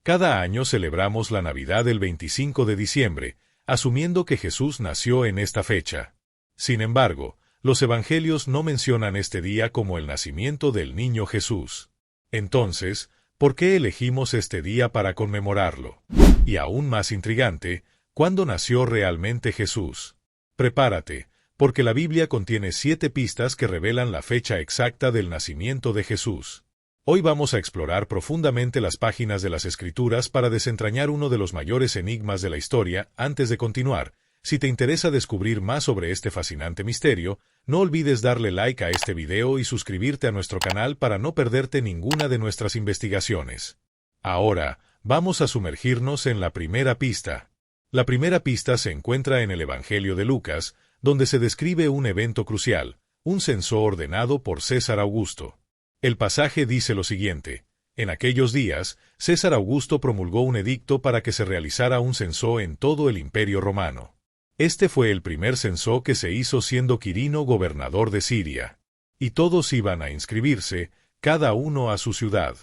Cada año celebramos la Navidad el 25 de diciembre, asumiendo que Jesús nació en esta fecha. Sin embargo, los evangelios no mencionan este día como el nacimiento del niño Jesús. Entonces, ¿por qué elegimos este día para conmemorarlo? Y aún más intrigante, ¿cuándo nació realmente Jesús? Prepárate, porque la Biblia contiene 7 pistas que revelan la fecha exacta del nacimiento de Jesús. Hoy vamos a explorar profundamente las páginas de las Escrituras para desentrañar uno de los mayores enigmas de la historia. Antes de continuar, si te interesa descubrir más sobre este fascinante misterio, no olvides darle like a este video y suscribirte a nuestro canal para no perderte ninguna de nuestras investigaciones. Ahora, vamos a sumergirnos en la primera pista. La primera pista se encuentra en el Evangelio de Lucas, donde se describe un evento crucial, un censo ordenado por César Augusto. El pasaje dice lo siguiente: en aquellos días, César Augusto promulgó un edicto para que se realizara un censo en todo el Imperio Romano. Este fue el primer censo que se hizo siendo Quirino gobernador de Siria. Y todos iban a inscribirse, cada uno a su ciudad.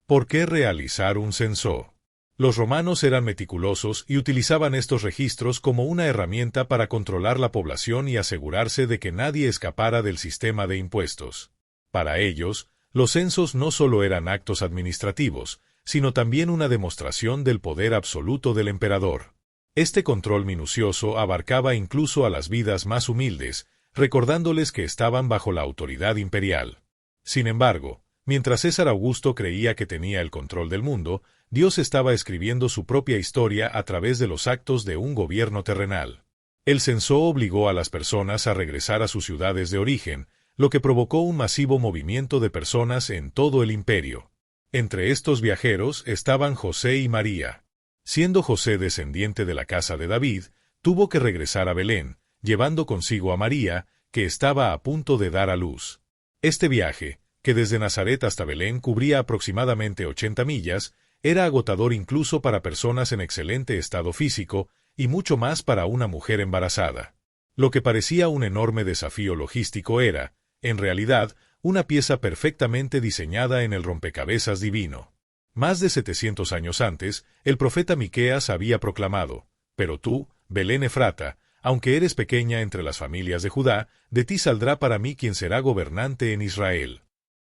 ¿Por qué realizar un censo? Los romanos eran meticulosos y utilizaban estos registros como una herramienta para controlar la población y asegurarse de que nadie escapara del sistema de impuestos. Para ellos, los censos no solo eran actos administrativos, sino también una demostración del poder absoluto del emperador. Este control minucioso abarcaba incluso a las vidas más humildes, recordándoles que estaban bajo la autoridad imperial. Sin embargo, mientras César Augusto creía que tenía el control del mundo, Dios estaba escribiendo su propia historia a través de los actos de un gobierno terrenal. El censo obligó a las personas a regresar a sus ciudades de origen, lo que provocó un masivo movimiento de personas en todo el imperio. Entre estos viajeros estaban José y María. Siendo José descendiente de la casa de David, tuvo que regresar a Belén, llevando consigo a María, que estaba a punto de dar a luz. Este viaje, que desde Nazaret hasta Belén cubría aproximadamente 80 millas, era agotador incluso para personas en excelente estado físico, y mucho más para una mujer embarazada. Lo que parecía un enorme desafío logístico era, en realidad, una pieza perfectamente diseñada en el rompecabezas divino. Más de 700 años antes, el profeta Miqueas había proclamado: «Pero tú, Belén Efrata, aunque eres pequeña entre las familias de Judá, de ti saldrá para mí quien será gobernante en Israel».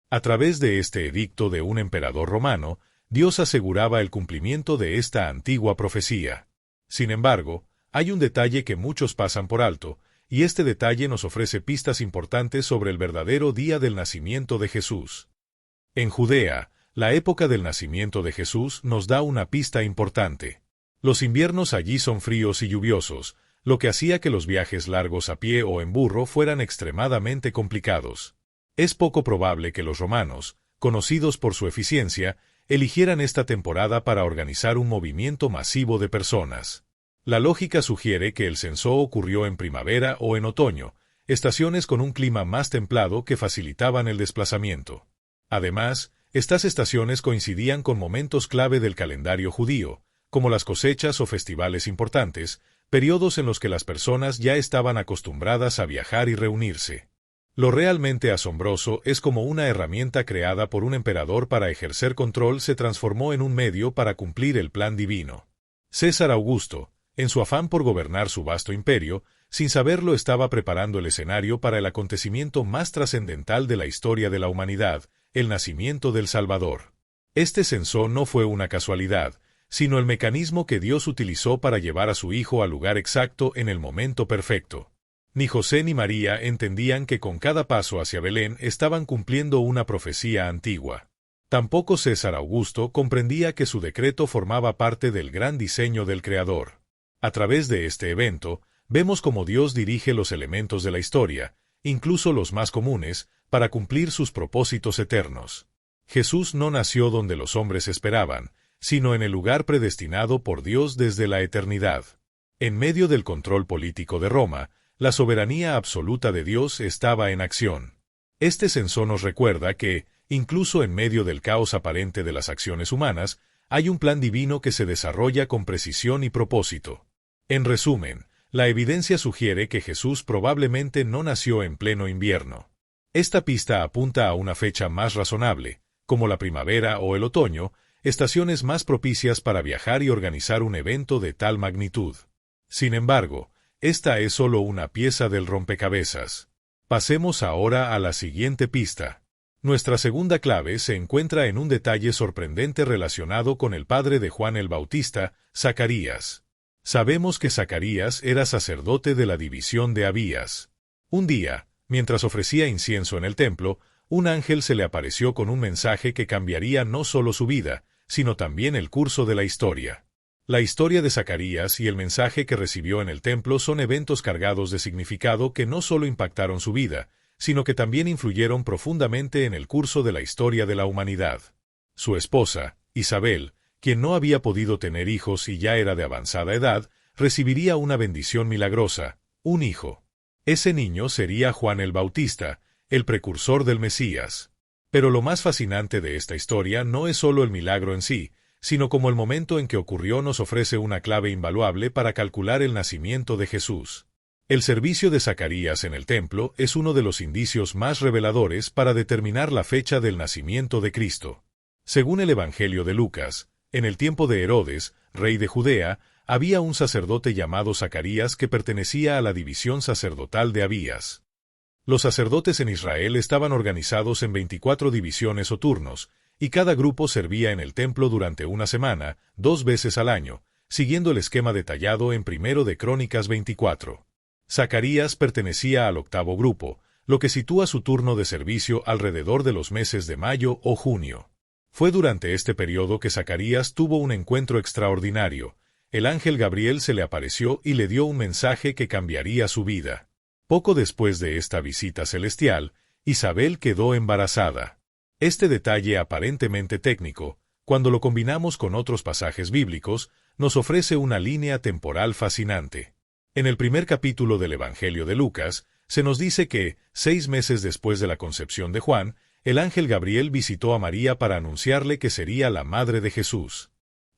A través de este edicto de un emperador romano, Dios aseguraba el cumplimiento de esta antigua profecía. Sin embargo, hay un detalle que muchos pasan por alto, y este detalle nos ofrece pistas importantes sobre el verdadero día del nacimiento de Jesús. En Judea, la época del nacimiento de Jesús nos da una pista importante. Los inviernos allí son fríos y lluviosos, lo que hacía que los viajes largos a pie o en burro fueran extremadamente complicados. Es poco probable que los romanos, conocidos por su eficiencia, eligieran esta temporada para organizar un movimiento masivo de personas. La lógica sugiere que el censo ocurrió en primavera o en otoño, estaciones con un clima más templado que facilitaban el desplazamiento. Además, estas estaciones coincidían con momentos clave del calendario judío, como las cosechas o festivales importantes, periodos en los que las personas ya estaban acostumbradas a viajar y reunirse. Lo realmente asombroso es cómo una herramienta creada por un emperador para ejercer control se transformó en un medio para cumplir el plan divino. César Augusto, en su afán por gobernar su vasto imperio, sin saberlo estaba preparando el escenario para el acontecimiento más trascendental de la historia de la humanidad, el nacimiento del Salvador. Este censo no fue una casualidad, sino el mecanismo que Dios utilizó para llevar a su hijo al lugar exacto en el momento perfecto. Ni José ni María entendían que con cada paso hacia Belén estaban cumpliendo una profecía antigua. Tampoco César Augusto comprendía que su decreto formaba parte del gran diseño del Creador. A través de este evento, vemos cómo Dios dirige los elementos de la historia, incluso los más comunes, para cumplir sus propósitos eternos. Jesús no nació donde los hombres esperaban, sino en el lugar predestinado por Dios desde la eternidad. En medio del control político de Roma, la soberanía absoluta de Dios estaba en acción. Este censo nos recuerda que, incluso en medio del caos aparente de las acciones humanas, hay un plan divino que se desarrolla con precisión y propósito. En resumen, la evidencia sugiere que Jesús probablemente no nació en pleno invierno. Esta pista apunta a una fecha más razonable, como la primavera o el otoño, estaciones más propicias para viajar y organizar un evento de tal magnitud. Sin embargo, esta es solo una pieza del rompecabezas. Pasemos ahora a la siguiente pista. Nuestra segunda clave se encuentra en un detalle sorprendente relacionado con el padre de Juan el Bautista, Zacarías. Sabemos que Zacarías era sacerdote de la división de Abías. Un día, mientras ofrecía incienso en el templo, un ángel se le apareció con un mensaje que cambiaría no solo su vida, sino también el curso de la historia. La historia de Zacarías y el mensaje que recibió en el templo son eventos cargados de significado que no solo impactaron su vida, sino que también influyeron profundamente en el curso de la historia de la humanidad. Su esposa, Isabel, quien no había podido tener hijos y ya era de avanzada edad, recibiría una bendición milagrosa, un hijo. Ese niño sería Juan el Bautista, el precursor del Mesías. Pero lo más fascinante de esta historia no es solo el milagro en sí, sino como el momento en que ocurrió nos ofrece una clave invaluable para calcular el nacimiento de Jesús. El servicio de Zacarías en el templo es uno de los indicios más reveladores para determinar la fecha del nacimiento de Cristo. Según el Evangelio de Lucas, en el tiempo de Herodes, rey de Judea, había un sacerdote llamado Zacarías que pertenecía a la división sacerdotal de Abías. Los sacerdotes en Israel estaban organizados en 24 divisiones o turnos, y cada grupo servía en el templo durante una semana, 2 veces al año, siguiendo el esquema detallado en 1 de Crónicas 24. Zacarías pertenecía al octavo grupo, lo que sitúa su turno de servicio alrededor de los meses de mayo o junio. Fue durante este periodo que Zacarías tuvo un encuentro extraordinario. El ángel Gabriel se le apareció y le dio un mensaje que cambiaría su vida. Poco después de esta visita celestial, Isabel quedó embarazada. Este detalle aparentemente técnico, cuando lo combinamos con otros pasajes bíblicos, nos ofrece una línea temporal fascinante. En el primer capítulo del Evangelio de Lucas, se nos dice que, 6 meses después de la concepción de Juan, el ángel Gabriel visitó a María para anunciarle que sería la madre de Jesús.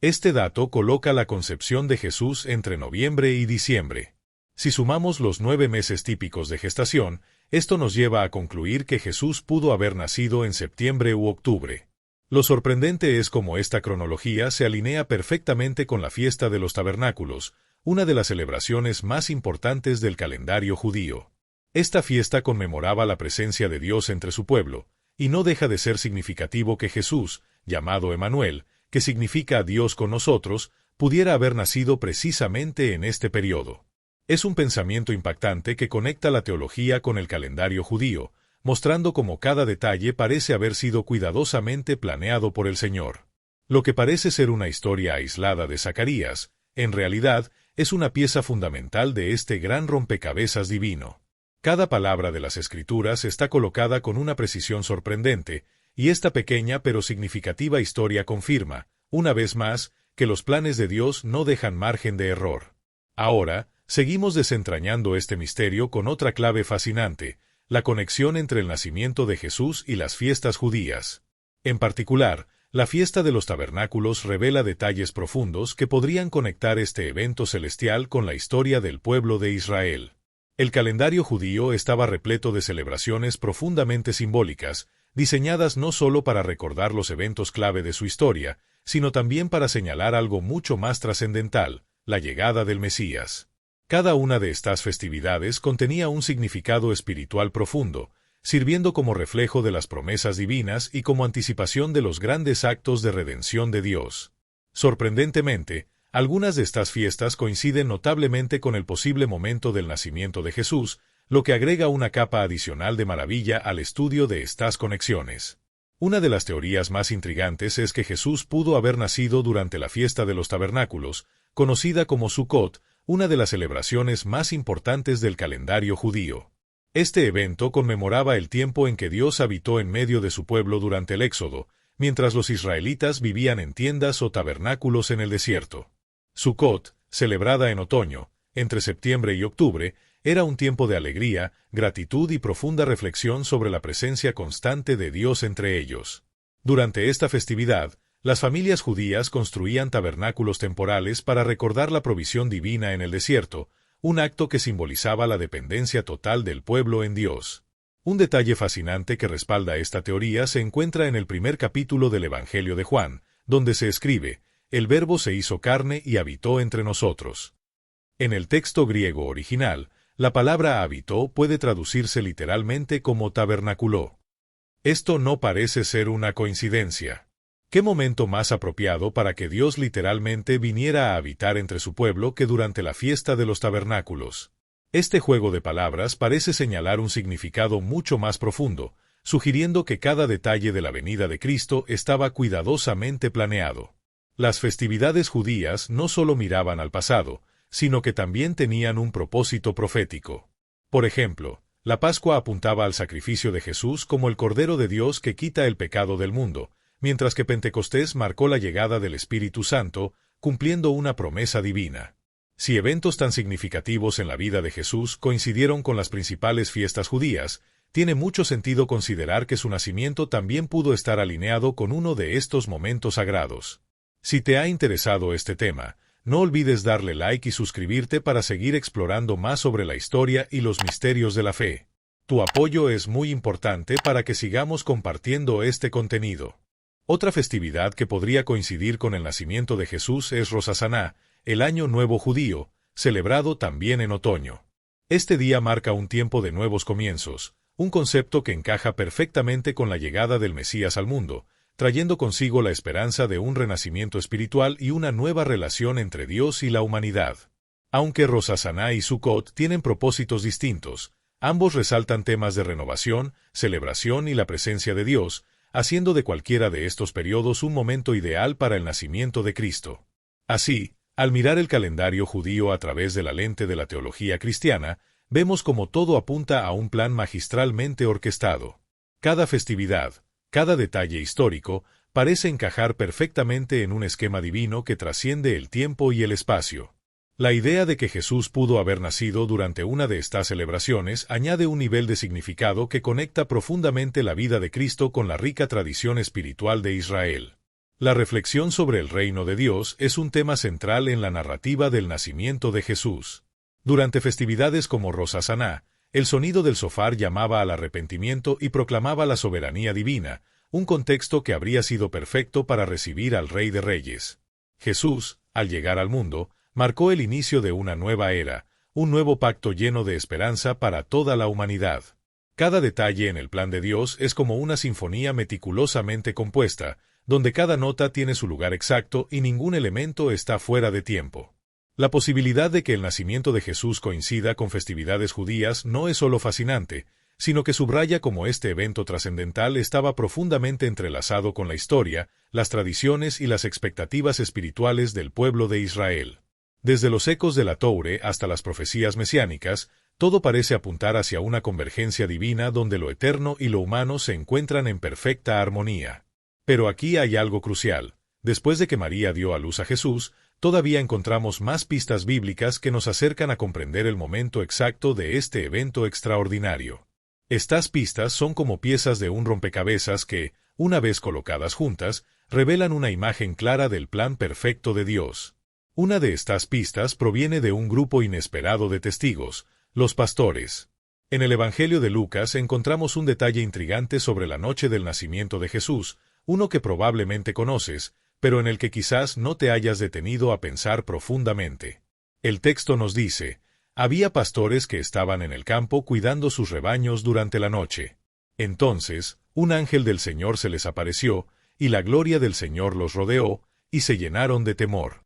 Este dato coloca la concepción de Jesús entre noviembre y diciembre. Si sumamos los 9 meses típicos de gestación, esto nos lleva a concluir que Jesús pudo haber nacido en septiembre u octubre. Lo sorprendente es cómo esta cronología se alinea perfectamente con la fiesta de los tabernáculos, una de las celebraciones más importantes del calendario judío. Esta fiesta conmemoraba la presencia de Dios entre su pueblo, y no deja de ser significativo que Jesús, llamado Emanuel, que significa Dios con nosotros, pudiera haber nacido precisamente en este periodo. Es un pensamiento impactante que conecta la teología con el calendario judío, mostrando cómo cada detalle parece haber sido cuidadosamente planeado por el Señor. Lo que parece ser una historia aislada de Zacarías, en realidad, es una pieza fundamental de este gran rompecabezas divino. Cada palabra de las Escrituras está colocada con una precisión sorprendente, y esta pequeña pero significativa historia confirma, una vez más, que los planes de Dios no dejan margen de error. Ahora, seguimos desentrañando este misterio con otra clave fascinante, la conexión entre el nacimiento de Jesús y las fiestas judías. En particular, la fiesta de los tabernáculos revela detalles profundos que podrían conectar este evento celestial con la historia del pueblo de Israel. El calendario judío estaba repleto de celebraciones profundamente simbólicas, diseñadas no solo para recordar los eventos clave de su historia, sino también para señalar algo mucho más trascendental, la llegada del Mesías. Cada una de estas festividades contenía un significado espiritual profundo, sirviendo como reflejo de las promesas divinas y como anticipación de los grandes actos de redención de Dios. Sorprendentemente, algunas de estas fiestas coinciden notablemente con el posible momento del nacimiento de Jesús, lo que agrega una capa adicional de maravilla al estudio de estas conexiones. Una de las teorías más intrigantes es que Jesús pudo haber nacido durante la fiesta de los tabernáculos, conocida como Sukkot, una de las celebraciones más importantes del calendario judío. Este evento conmemoraba el tiempo en que Dios habitó en medio de su pueblo durante el Éxodo, mientras los israelitas vivían en tiendas o tabernáculos en el desierto. Sukkot, celebrada en otoño, entre septiembre y octubre, era un tiempo de alegría, gratitud y profunda reflexión sobre la presencia constante de Dios entre ellos. Durante esta festividad, las familias judías construían tabernáculos temporales para recordar la provisión divina en el desierto, un acto que simbolizaba la dependencia total del pueblo en Dios. Un detalle fascinante que respalda esta teoría se encuentra en el primer capítulo del Evangelio de Juan, donde se escribe, el Verbo se hizo carne y habitó entre nosotros. En el texto griego original, la palabra habitó puede traducirse literalmente como tabernaculó. Esto no parece ser una coincidencia. ¿Qué momento más apropiado para que Dios literalmente viniera a habitar entre su pueblo que durante la fiesta de los tabernáculos? Este juego de palabras parece señalar un significado mucho más profundo, sugiriendo que cada detalle de la venida de Cristo estaba cuidadosamente planeado. Las festividades judías no solo miraban al pasado, sino que también tenían un propósito profético. Por ejemplo, la Pascua apuntaba al sacrificio de Jesús como el Cordero de Dios que quita el pecado del mundo, mientras que Pentecostés marcó la llegada del Espíritu Santo, cumpliendo una promesa divina. Si eventos tan significativos en la vida de Jesús coincidieron con las principales fiestas judías, tiene mucho sentido considerar que su nacimiento también pudo estar alineado con uno de estos momentos sagrados. Si te ha interesado este tema, no olvides darle like y suscribirte para seguir explorando más sobre la historia y los misterios de la fe. Tu apoyo es muy importante para que sigamos compartiendo este contenido. Otra festividad que podría coincidir con el nacimiento de Jesús es Rosh Hashaná, el Año Nuevo Judío, celebrado también en otoño. Este día marca un tiempo de nuevos comienzos, un concepto que encaja perfectamente con la llegada del Mesías al mundo, trayendo consigo la esperanza de un renacimiento espiritual y una nueva relación entre Dios y la humanidad. Aunque Rosh Hashaná y Sukkot tienen propósitos distintos, ambos resaltan temas de renovación, celebración y la presencia de Dios, haciendo de cualquiera de estos periodos un momento ideal para el nacimiento de Cristo. Así, al mirar el calendario judío a través de la lente de la teología cristiana, vemos como todo apunta a un plan magistralmente orquestado. Cada festividad, cada detalle histórico, parece encajar perfectamente en un esquema divino que trasciende el tiempo y el espacio. La idea de que Jesús pudo haber nacido durante una de estas celebraciones añade un nivel de significado que conecta profundamente la vida de Cristo con la rica tradición espiritual de Israel. La reflexión sobre el reino de Dios es un tema central en la narrativa del nacimiento de Jesús. Durante festividades como Rosh Hashaná, el sonido del shofar llamaba al arrepentimiento y proclamaba la soberanía divina, un contexto que habría sido perfecto para recibir al Rey de Reyes. Jesús, al llegar al mundo, marcó el inicio de una nueva era, un nuevo pacto lleno de esperanza para toda la humanidad. Cada detalle en el plan de Dios es como una sinfonía meticulosamente compuesta, donde cada nota tiene su lugar exacto y ningún elemento está fuera de tiempo. La posibilidad de que el nacimiento de Jesús coincida con festividades judías no es solo fascinante, sino que subraya cómo este evento trascendental estaba profundamente entrelazado con la historia, las tradiciones y las expectativas espirituales del pueblo de Israel. Desde los ecos de la Toure hasta las profecías mesiánicas, todo parece apuntar hacia una convergencia divina donde lo eterno y lo humano se encuentran en perfecta armonía. Pero aquí hay algo crucial. Después de que María dio a luz a Jesús, todavía encontramos más pistas bíblicas que nos acercan a comprender el momento exacto de este evento extraordinario. Estas pistas son como piezas de un rompecabezas que, una vez colocadas juntas, revelan una imagen clara del plan perfecto de Dios. Una de estas pistas proviene de un grupo inesperado de testigos, los pastores. En el Evangelio de Lucas encontramos un detalle intrigante sobre la noche del nacimiento de Jesús, uno que probablemente conoces, pero en el que quizás no te hayas detenido a pensar profundamente. El texto nos dice, había pastores que estaban en el campo cuidando sus rebaños durante la noche. Entonces, un ángel del Señor se les apareció, y la gloria del Señor los rodeó, y se llenaron de temor.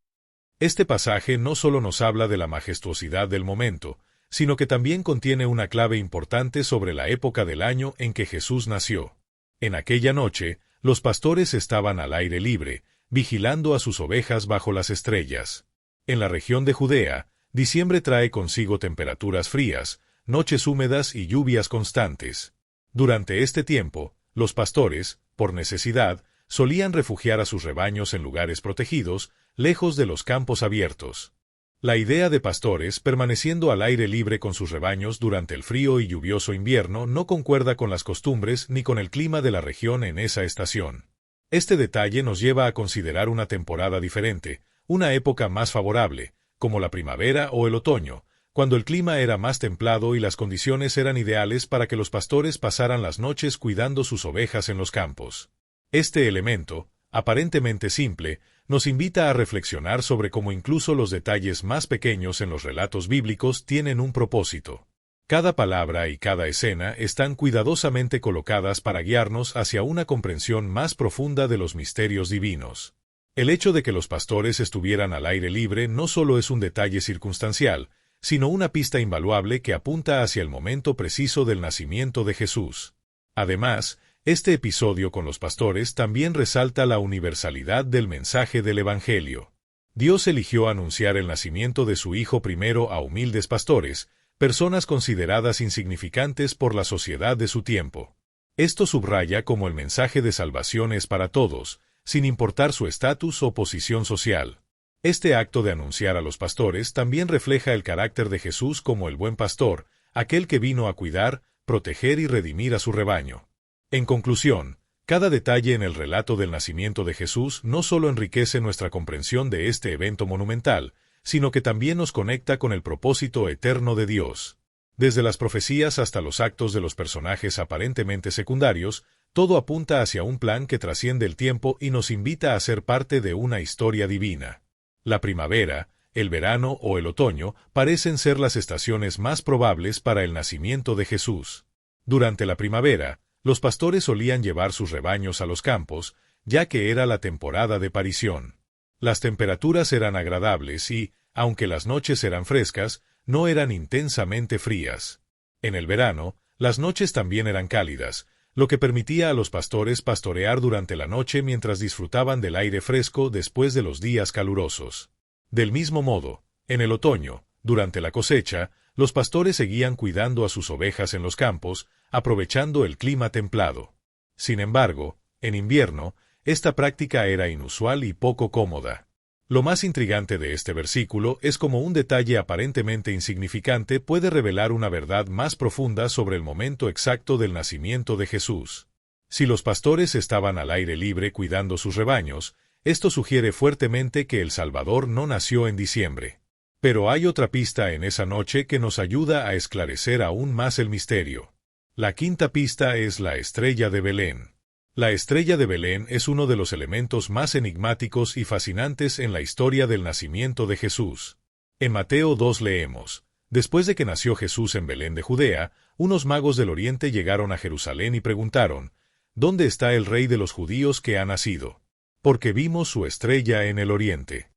Este pasaje no solo nos habla de la majestuosidad del momento, sino que también contiene una clave importante sobre la época del año en que Jesús nació. En aquella noche, los pastores estaban al aire libre, vigilando a sus ovejas bajo las estrellas. En la región de Judea, diciembre trae consigo temperaturas frías, noches húmedas y lluvias constantes. Durante este tiempo, los pastores, por necesidad, solían refugiar a sus rebaños en lugares protegidos, lejos de los campos abiertos. La idea de pastores permaneciendo al aire libre con sus rebaños durante el frío y lluvioso invierno no concuerda con las costumbres ni con el clima de la región en esa estación. Este detalle nos lleva a considerar una temporada diferente, una época más favorable, como la primavera o el otoño, cuando el clima era más templado y las condiciones eran ideales para que los pastores pasaran las noches cuidando sus ovejas en los campos. Este elemento, aparentemente simple, nos invita a reflexionar sobre cómo incluso los detalles más pequeños en los relatos bíblicos tienen un propósito. Cada palabra y cada escena están cuidadosamente colocadas para guiarnos hacia una comprensión más profunda de los misterios divinos. El hecho de que los pastores estuvieran al aire libre no solo es un detalle circunstancial, sino una pista invaluable que apunta hacia el momento preciso del nacimiento de Jesús. Además, este episodio con los pastores también resalta la universalidad del mensaje del Evangelio. Dios eligió anunciar el nacimiento de su Hijo primero a humildes pastores, personas consideradas insignificantes por la sociedad de su tiempo. Esto subraya cómo el mensaje de salvación es para todos, sin importar su estatus o posición social. Este acto de anunciar a los pastores también refleja el carácter de Jesús como el buen pastor, aquel que vino a cuidar, proteger y redimir a su rebaño. En conclusión, cada detalle en el relato del nacimiento de Jesús no solo enriquece nuestra comprensión de este evento monumental, sino que también nos conecta con el propósito eterno de Dios. Desde las profecías hasta los actos de los personajes aparentemente secundarios, todo apunta hacia un plan que trasciende el tiempo y nos invita a ser parte de una historia divina. La primavera, el verano o el otoño parecen ser las estaciones más probables para el nacimiento de Jesús. Durante la primavera, los pastores solían llevar sus rebaños a los campos, ya que era la temporada de parición. Las temperaturas eran agradables y, aunque las noches eran frescas, no eran intensamente frías. En el verano, las noches también eran cálidas, lo que permitía a los pastores pastorear durante la noche mientras disfrutaban del aire fresco después de los días calurosos. Del mismo modo, en el otoño, durante la cosecha, los pastores seguían cuidando a sus ovejas en los campos, aprovechando el clima templado. Sin embargo, en invierno, esta práctica era inusual y poco cómoda. Lo más intrigante de este versículo es cómo un detalle aparentemente insignificante puede revelar una verdad más profunda sobre el momento exacto del nacimiento de Jesús. Si los pastores estaban al aire libre cuidando sus rebaños, esto sugiere fuertemente que el Salvador no nació en diciembre. Pero hay otra pista en esa noche que nos ayuda a esclarecer aún más el misterio. La quinta pista es la estrella de Belén. La estrella de Belén es uno de los elementos más enigmáticos y fascinantes en la historia del nacimiento de Jesús. En Mateo 2 leemos: Después de que nació Jesús en Belén de Judea, unos magos del oriente llegaron a Jerusalén y preguntaron: ¿Dónde está el rey de los judíos que ha nacido? Porque vimos su estrella en el oriente.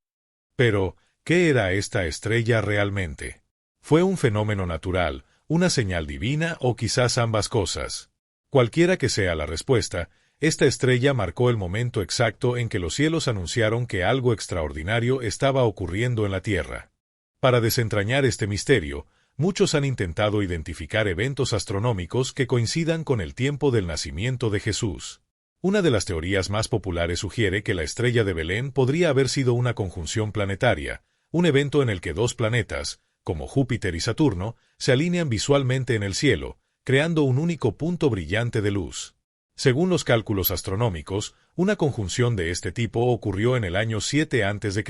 Pero, ¿qué era esta estrella realmente? ¿Fue un fenómeno natural, una señal divina o quizás ambas cosas? Cualquiera que sea la respuesta, esta estrella marcó el momento exacto en que los cielos anunciaron que algo extraordinario estaba ocurriendo en la tierra. Para desentrañar este misterio, muchos han intentado identificar eventos astronómicos que coincidan con el tiempo del nacimiento de Jesús. Una de las teorías más populares sugiere que la estrella de Belén podría haber sido una conjunción planetaria, un evento en el que dos planetas, como Júpiter y Saturno, se alinean visualmente en el cielo, creando un único punto brillante de luz. Según los cálculos astronómicos, una conjunción de este tipo ocurrió en el año 7 a.C.,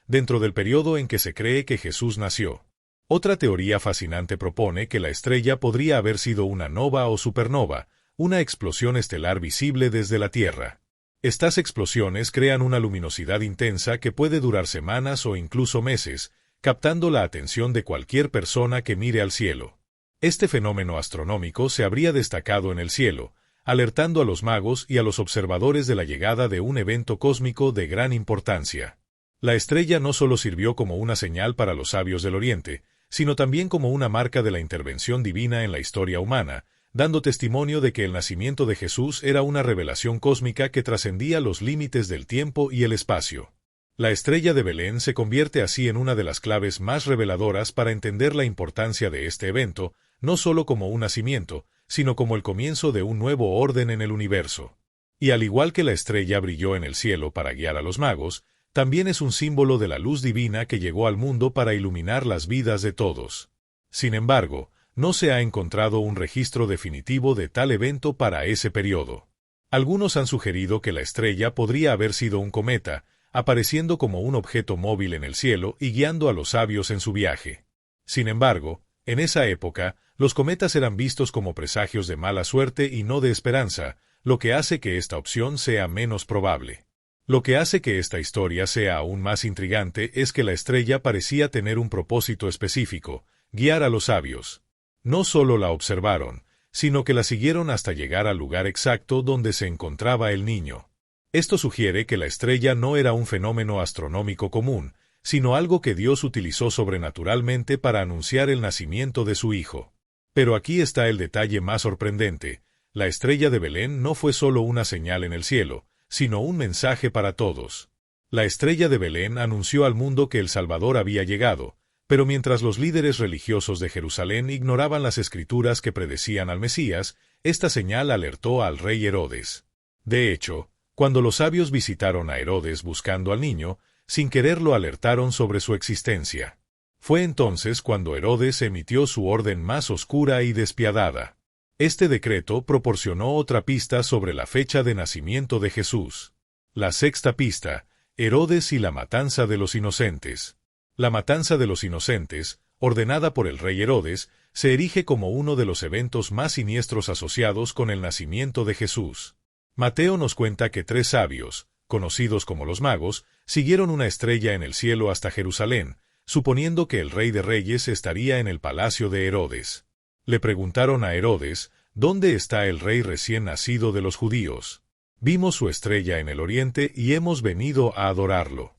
dentro del periodo en que se cree que Jesús nació. Otra teoría fascinante propone que la estrella podría haber sido una nova o supernova, una explosión estelar visible desde la Tierra. Estas explosiones crean una luminosidad intensa que puede durar semanas o incluso meses, captando la atención de cualquier persona que mire al cielo. Este fenómeno astronómico se habría destacado en el cielo, alertando a los magos y a los observadores de la llegada de un evento cósmico de gran importancia. La estrella no solo sirvió como una señal para los sabios del Oriente, sino también como una marca de la intervención divina en la historia humana, dando testimonio de que el nacimiento de Jesús era una revelación cósmica que trascendía los límites del tiempo y el espacio. La estrella de Belén se convierte así en una de las claves más reveladoras para entender la importancia de este evento, no solo como un nacimiento, sino como el comienzo de un nuevo orden en el universo. Y al igual que la estrella brilló en el cielo para guiar a los magos, también es un símbolo de la luz divina que llegó al mundo para iluminar las vidas de todos. Sin embargo, no se ha encontrado un registro definitivo de tal evento para ese periodo. Algunos han sugerido que la estrella podría haber sido un cometa, apareciendo como un objeto móvil en el cielo y guiando a los sabios en su viaje. Sin embargo, en esa época, los cometas eran vistos como presagios de mala suerte y no de esperanza, lo que hace que esta opción sea menos probable. Lo que hace que esta historia sea aún más intrigante es que la estrella parecía tener un propósito específico: guiar a los sabios. No solo la observaron, sino que la siguieron hasta llegar al lugar exacto donde se encontraba el niño. Esto sugiere que la estrella no era un fenómeno astronómico común, sino algo que Dios utilizó sobrenaturalmente para anunciar el nacimiento de su hijo. Pero aquí está el detalle más sorprendente: la estrella de Belén no fue solo una señal en el cielo, sino un mensaje para todos. La estrella de Belén anunció al mundo que el Salvador había llegado, pero mientras los líderes religiosos de Jerusalén ignoraban las escrituras que predecían al Mesías, esta señal alertó al rey Herodes. De hecho, cuando los sabios visitaron a Herodes buscando al niño, sin querer lo alertaron sobre su existencia. Fue entonces cuando Herodes emitió su orden más oscura y despiadada. Este decreto proporcionó otra pista sobre la fecha de nacimiento de Jesús. La sexta pista: Herodes y la matanza de los inocentes. La matanza de los inocentes, ordenada por el rey Herodes, se erige como uno de los eventos más siniestros asociados con el nacimiento de Jesús. Mateo nos cuenta que 3 sabios, conocidos como los magos, siguieron una estrella en el cielo hasta Jerusalén, suponiendo que el Rey de Reyes estaría en el palacio de Herodes. Le preguntaron a Herodes: ¿dónde está el rey recién nacido de los judíos? Vimos su estrella en el oriente y hemos venido a adorarlo.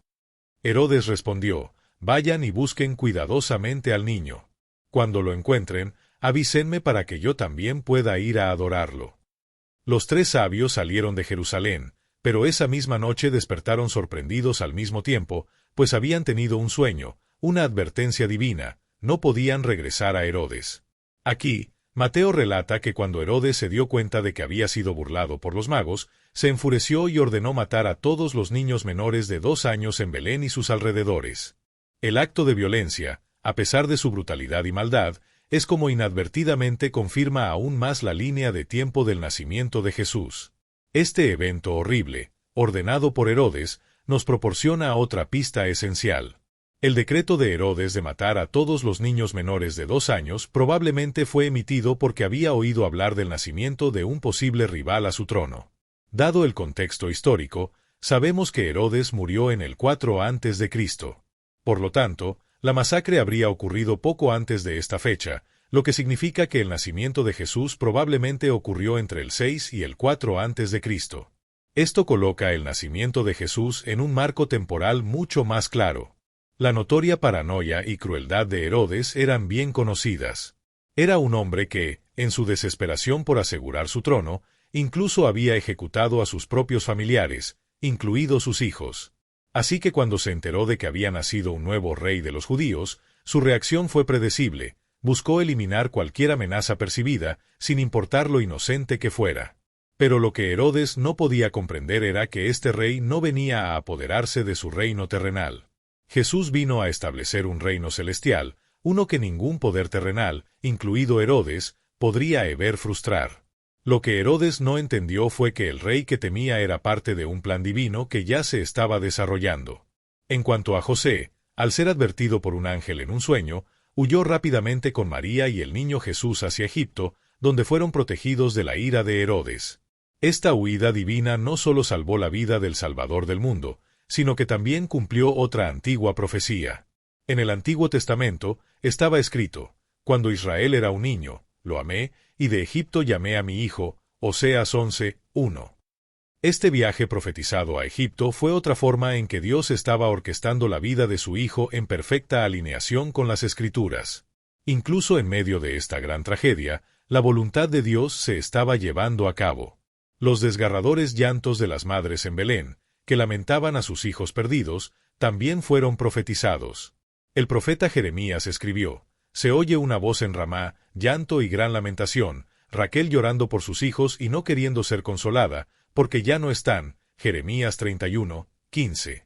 Herodes respondió: vayan y busquen cuidadosamente al niño. Cuando lo encuentren, avísenme para que yo también pueda ir a adorarlo. Los 3 sabios salieron de Jerusalén, pero esa misma noche despertaron sorprendidos al mismo tiempo, pues habían tenido un sueño, una advertencia divina: no podían regresar a Herodes. Aquí, Mateo relata que cuando Herodes se dio cuenta de que había sido burlado por los magos, se enfureció y ordenó matar a todos los niños menores de 2 años en Belén y sus alrededores. El acto de violencia, a pesar de su brutalidad y maldad, es como inadvertidamente confirma aún más la línea de tiempo del nacimiento de Jesús. Este evento horrible, ordenado por Herodes, nos proporciona otra pista esencial. El decreto de Herodes de matar a todos los niños menores de 2 años probablemente fue emitido porque había oído hablar del nacimiento de un posible rival a su trono. Dado el contexto histórico, sabemos que Herodes murió en el 4 a.C. Por lo tanto, la masacre habría ocurrido poco antes de esta fecha, lo que significa que el nacimiento de Jesús probablemente ocurrió entre el 6 y el 4 a.C. Esto coloca el nacimiento de Jesús en un marco temporal mucho más claro. La notoria paranoia y crueldad de Herodes eran bien conocidas. Era un hombre que, en su desesperación por asegurar su trono, incluso había ejecutado a sus propios familiares, incluidos sus hijos. Así que cuando se enteró de que había nacido un nuevo rey de los judíos, su reacción fue predecible: buscó eliminar cualquier amenaza percibida, sin importar lo inocente que fuera. Pero lo que Herodes no podía comprender era que este rey no venía a apoderarse de su reino terrenal. Jesús vino a establecer un reino celestial, uno que ningún poder terrenal, incluido Herodes, podría ever frustrar. Lo que Herodes no entendió fue que el rey que temía era parte de un plan divino que ya se estaba desarrollando. En cuanto a José, al ser advertido por un ángel en un sueño, huyó rápidamente con María y el niño Jesús hacia Egipto, donde fueron protegidos de la ira de Herodes. Esta huida divina no solo salvó la vida del Salvador del mundo, sino que también cumplió otra antigua profecía. En el Antiguo Testamento estaba escrito: cuando Israel era un niño, lo amé, y de Egipto llamé a mi hijo. Oseas 11:1. Este viaje profetizado a Egipto fue otra forma en que Dios estaba orquestando la vida de su hijo en perfecta alineación con las Escrituras. Incluso en medio de esta gran tragedia, la voluntad de Dios se estaba llevando a cabo. Los desgarradores llantos de las madres en Belén, que lamentaban a sus hijos perdidos, también fueron profetizados. El profeta Jeremías escribió: se oye una voz en Ramá, llanto y gran lamentación, Raquel llorando por sus hijos y no queriendo ser consolada, porque ya no están. Jeremías 31:15.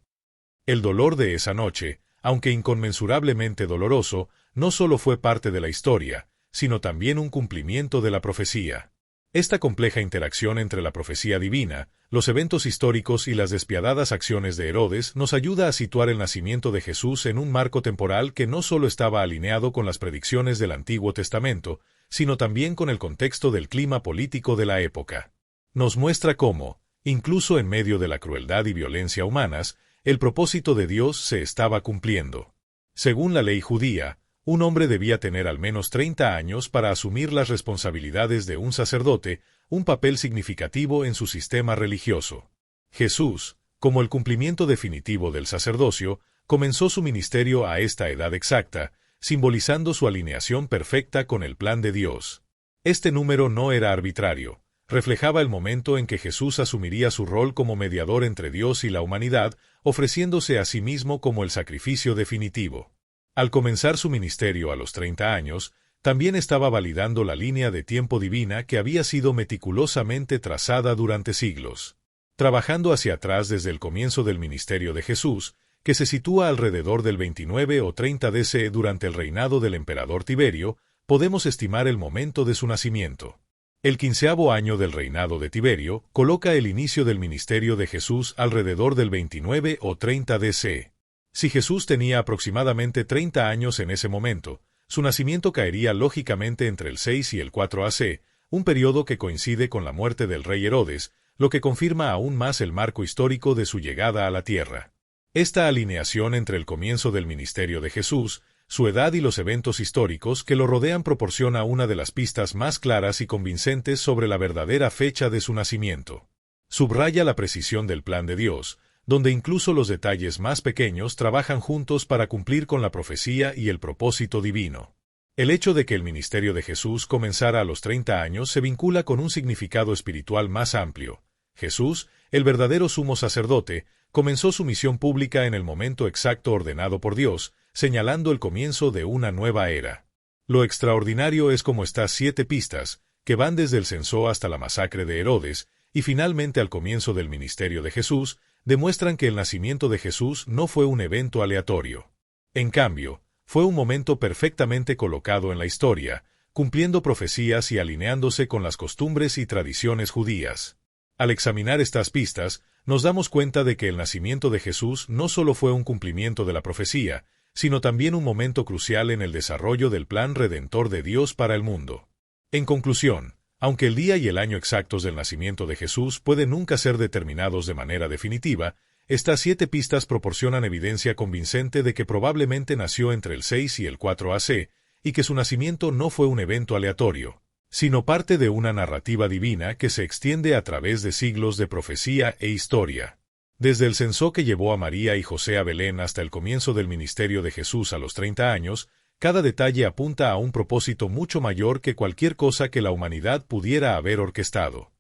El dolor de esa noche, aunque inconmensurablemente doloroso, no solo fue parte de la historia, sino también un cumplimiento de la profecía. Esta compleja interacción entre la profecía divina, los eventos históricos y las despiadadas acciones de Herodes nos ayuda a situar el nacimiento de Jesús en un marco temporal que no solo estaba alineado con las predicciones del Antiguo Testamento, sino también con el contexto del clima político de la época. Nos muestra cómo, Incluso en medio de la crueldad y violencia humanas, el propósito de Dios se estaba cumpliendo. Según la ley judía, un hombre debía tener al menos 30 años para asumir las responsabilidades de un sacerdote, un papel significativo en su sistema religioso. Jesús, como el cumplimiento definitivo del sacerdocio, comenzó su ministerio a esta edad exacta, simbolizando su alineación perfecta con el plan de Dios. Este número no era arbitrario, reflejaba el momento en que Jesús asumiría su rol como mediador entre Dios y la humanidad, ofreciéndose a sí mismo como el sacrificio definitivo. Al comenzar su ministerio a los 30 años, también estaba validando la línea de tiempo divina que había sido meticulosamente trazada durante siglos. Trabajando hacia atrás desde el comienzo del ministerio de Jesús, que se sitúa alrededor del 29 o 30 DC durante el reinado del emperador Tiberio, podemos estimar el momento de su nacimiento. El 15º año del reinado de Tiberio coloca el inicio del ministerio de Jesús alrededor del 29 o 30 DC. Si Jesús tenía aproximadamente 30 años en ese momento, su nacimiento caería lógicamente entre el 6 y el 4 AC, un periodo que coincide con la muerte del rey Herodes, lo que confirma aún más el marco histórico de su llegada a la tierra. Esta alineación entre el comienzo del ministerio de Jesús, su edad y los eventos históricos que lo rodean proporciona una de las pistas más claras y convincentes sobre la verdadera fecha de su nacimiento. Subraya la precisión del plan de Dios, donde incluso los detalles más pequeños trabajan juntos para cumplir con la profecía y el propósito divino. El hecho de que el ministerio de Jesús comenzara a los 30 años se vincula con un significado espiritual más amplio. Jesús, el verdadero sumo sacerdote, comenzó su misión pública en el momento exacto ordenado por Dios, señalando el comienzo de una nueva era. Lo extraordinario es cómo estas 7 pistas, que van desde el censo hasta la masacre de Herodes, y finalmente al comienzo del ministerio de Jesús, demuestran que el nacimiento de Jesús no fue un evento aleatorio. En cambio, fue un momento perfectamente colocado en la historia, cumpliendo profecías y alineándose con las costumbres y tradiciones judías. Al examinar estas pistas, nos damos cuenta de que el nacimiento de Jesús no solo fue un cumplimiento de la profecía, sino también un momento crucial en el desarrollo del plan redentor de Dios para el mundo. En conclusión, aunque el día y el año exactos del nacimiento de Jesús pueden nunca ser determinados de manera definitiva, estas 7 pistas proporcionan evidencia convincente de que probablemente nació entre el 6 y el 4 AC, y que su nacimiento no fue un evento aleatorio, sino parte de una narrativa divina que se extiende a través de siglos de profecía e historia. Desde el censo que llevó a María y José a Belén hasta el comienzo del ministerio de Jesús a los 30 años, cada detalle apunta a un propósito mucho mayor que cualquier cosa que la humanidad pudiera haber orquestado.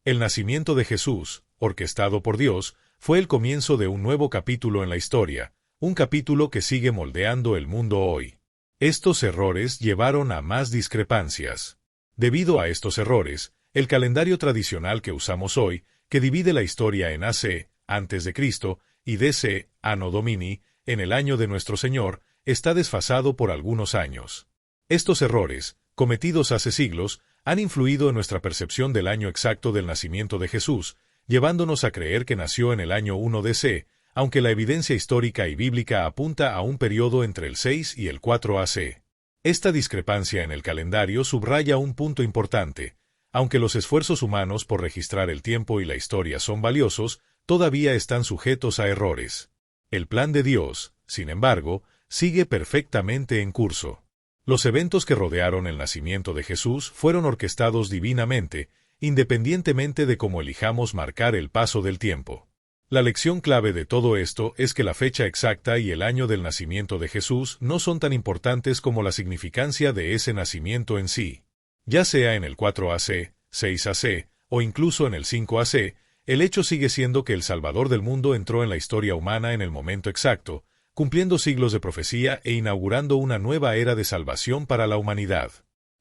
El nacimiento de Jesús, orquestado por Dios, fue el comienzo de un nuevo capítulo en la historia, un capítulo que sigue moldeando el mundo hoy. Estos errores llevaron a más discrepancias. Debido a estos errores, el calendario tradicional que usamos hoy, que divide la historia en AC, antes de Cristo, y DC, Anno Domini, en el año de nuestro Señor, está desfasado por algunos años. Estos errores, cometidos hace siglos, han influido en nuestra percepción del año exacto del nacimiento de Jesús, llevándonos a creer que nació en el año 1 DC, aunque la evidencia histórica y bíblica apunta a un periodo entre el 6 y el 4 AC. Esta discrepancia en el calendario subraya un punto importante. Aunque los esfuerzos humanos por registrar el tiempo y la historia son valiosos, todavía están sujetos a errores. El plan de Dios, sin embargo, sigue perfectamente en curso. Los eventos que rodearon el nacimiento de Jesús fueron orquestados divinamente, independientemente de cómo elijamos marcar el paso del tiempo. La lección clave de todo esto es que la fecha exacta y el año del nacimiento de Jesús no son tan importantes como la significancia de ese nacimiento en sí. Ya sea en el 4 AC, 6 AC, o incluso en el 5 AC, el hecho sigue siendo que el Salvador del mundo entró en la historia humana en el momento exacto, cumpliendo siglos de profecía e inaugurando una nueva era de salvación para la humanidad.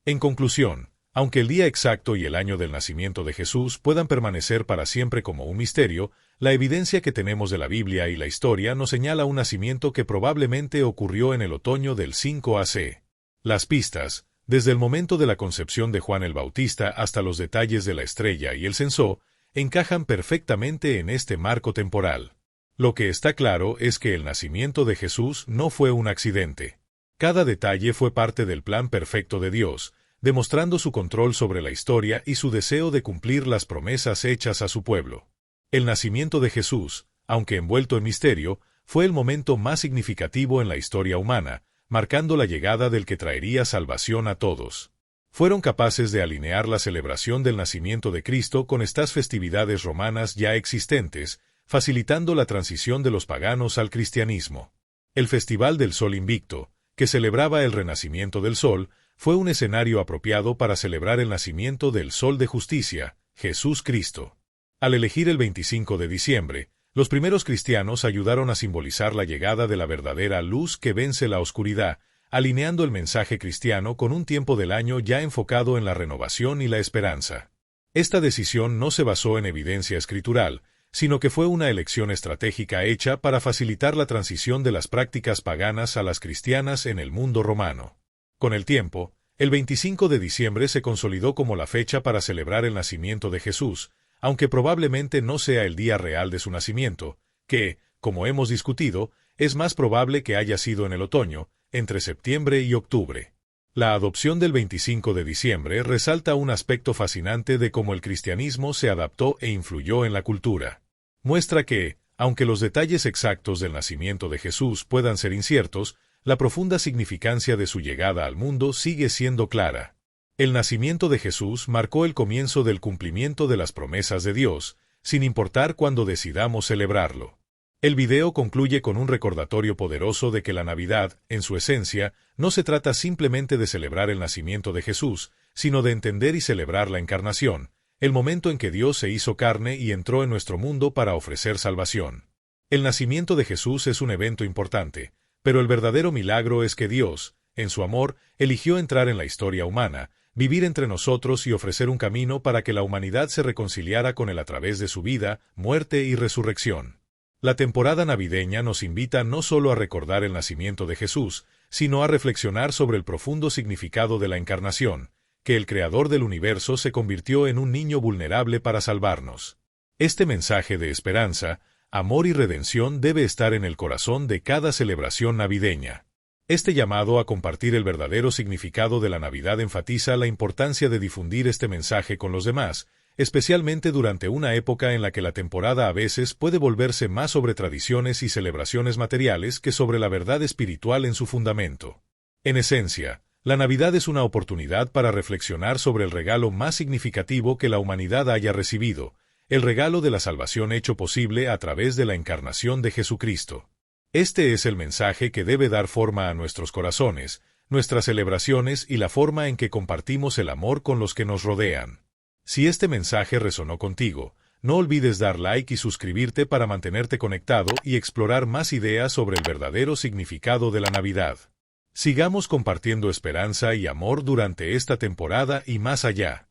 En conclusión, aunque el día exacto y el año del nacimiento de Jesús puedan permanecer para siempre como un misterio, la evidencia que tenemos de la Biblia y la historia nos señala un nacimiento que probablemente ocurrió en el otoño del 5 AC. Las pistas, desde el momento de la concepción de Juan el Bautista hasta los detalles de la estrella y el censo, encajan perfectamente en este marco temporal. Lo que está claro es que el nacimiento de Jesús no fue un accidente. Cada detalle fue parte del plan perfecto de Dios, demostrando su control sobre la historia y su deseo de cumplir las promesas hechas a su pueblo. El nacimiento de Jesús, aunque envuelto en misterio, fue el momento más significativo en la historia humana, marcando la llegada del que traería salvación a todos. Fueron capaces de alinear la celebración del nacimiento de Cristo con estas festividades romanas ya existentes, facilitando la transición de los paganos al cristianismo. El Festival del Sol Invicto, que celebraba el renacimiento del Sol, fue un escenario apropiado para celebrar el nacimiento del Sol de Justicia, Jesús Cristo. Al elegir el 25 de diciembre, los primeros cristianos ayudaron a simbolizar la llegada de la verdadera luz que vence la oscuridad, alineando el mensaje cristiano con un tiempo del año ya enfocado en la renovación y la esperanza. Esta decisión no se basó en evidencia escritural, sino que fue una elección estratégica hecha para facilitar la transición de las prácticas paganas a las cristianas en el mundo romano. Con el tiempo, el 25 de diciembre se consolidó como la fecha para celebrar el nacimiento de Jesús, aunque probablemente no sea el día real de su nacimiento, que, como hemos discutido, es más probable que haya sido en el otoño, entre septiembre y octubre. La adopción del 25 de diciembre resalta un aspecto fascinante de cómo el cristianismo se adaptó e influyó en la cultura. Muestra que, aunque los detalles exactos del nacimiento de Jesús puedan ser inciertos, la profunda significancia de su llegada al mundo sigue siendo clara. El nacimiento de Jesús marcó el comienzo del cumplimiento de las promesas de Dios, sin importar cuándo decidamos celebrarlo. El video concluye con un recordatorio poderoso de que la Navidad, en su esencia, no se trata simplemente de celebrar el nacimiento de Jesús, sino de entender y celebrar la encarnación, el momento en que Dios se hizo carne y entró en nuestro mundo para ofrecer salvación. El nacimiento de Jesús es un evento importante, pero el verdadero milagro es que Dios, en su amor, eligió entrar en la historia humana, vivir entre nosotros y ofrecer un camino para que la humanidad se reconciliara con Él a través de su vida, muerte y resurrección. La temporada navideña nos invita no solo a recordar el nacimiento de Jesús, sino a reflexionar sobre el profundo significado de la encarnación, que el Creador del universo se convirtió en un niño vulnerable para salvarnos. Este mensaje de esperanza, amor y redención debe estar en el corazón de cada celebración navideña. Este llamado a compartir el verdadero significado de la Navidad enfatiza la importancia de difundir este mensaje con los demás, especialmente durante una época en la que la temporada a veces puede volverse más sobre tradiciones y celebraciones materiales que sobre la verdad espiritual en su fundamento. En esencia, la Navidad es una oportunidad para reflexionar sobre el regalo más significativo que la humanidad haya recibido, el regalo de la salvación hecho posible a través de la encarnación de Jesucristo. Este es el mensaje que debe dar forma a nuestros corazones, nuestras celebraciones y la forma en que compartimos el amor con los que nos rodean. Si este mensaje resonó contigo, no olvides dar like y suscribirte para mantenerte conectado y explorar más ideas sobre el verdadero significado de la Navidad. Sigamos compartiendo esperanza y amor durante esta temporada y más allá.